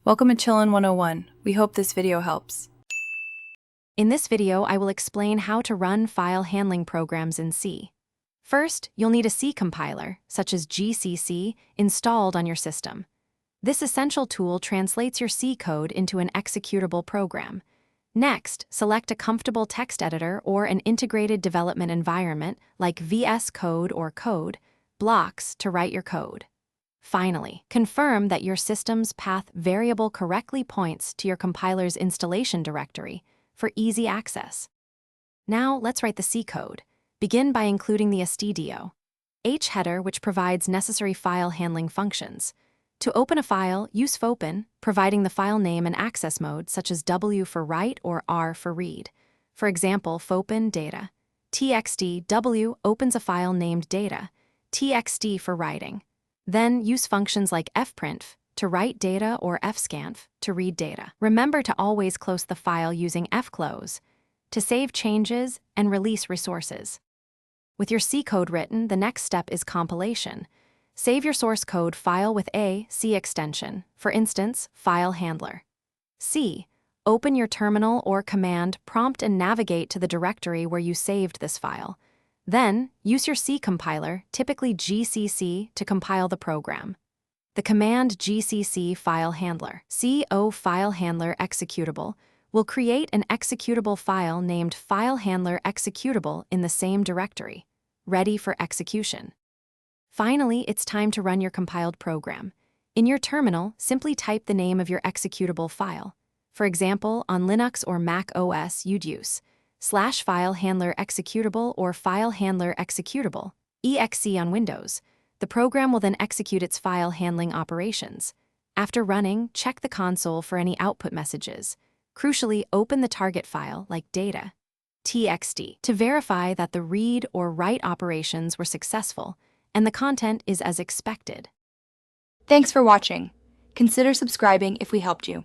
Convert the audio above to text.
Welcome to Chillin' 101. We hope this video helps. In this video, I will explain how to run file handling programs in C. First, you'll need a C compiler, such as GCC, installed on your system. This essential tool translates your C code into an executable program. Next, select a comfortable text editor or an integrated development environment like VS Code or Code blocks to write your code. Finally, confirm that your system's path variable correctly points to your compiler's installation directory for easy access. Now, let's write the C code. Begin by including the stdio h header, which provides necessary file handling functions. To open a file, use fopen, providing the file name and access mode, such as W for write or R for read. For example, fopen data. txt w opens a file named data, txt for writing. Then use functions like fprintf to write data or fscanf to read data. Remember to always close the file using fclose to save changes and release resources. With your C code written, the next step is compilation. Save your source code file with a C extension, for instance, file handler. C. Open your terminal or command prompt and navigate to the directory where you saved this file. Then, use your C compiler, typically GCC, to compile the program. The command gcc file handler, co file handler executable, will create an executable file named file handler executable in the same directory, ready for execution. Finally, it's time to run your compiled program. In your terminal, simply type the name of your executable file. For example, on Linux or Mac OS, you'd use /file handler executable or file handler executable, exe on Windows. The program will then execute its file handling operations. After running, check the console for any output messages. Crucially, open the target file, like data.txt, to verify that the read or write operations were successful and the content is as expected. Thanks for watching. Consider subscribing if we helped you.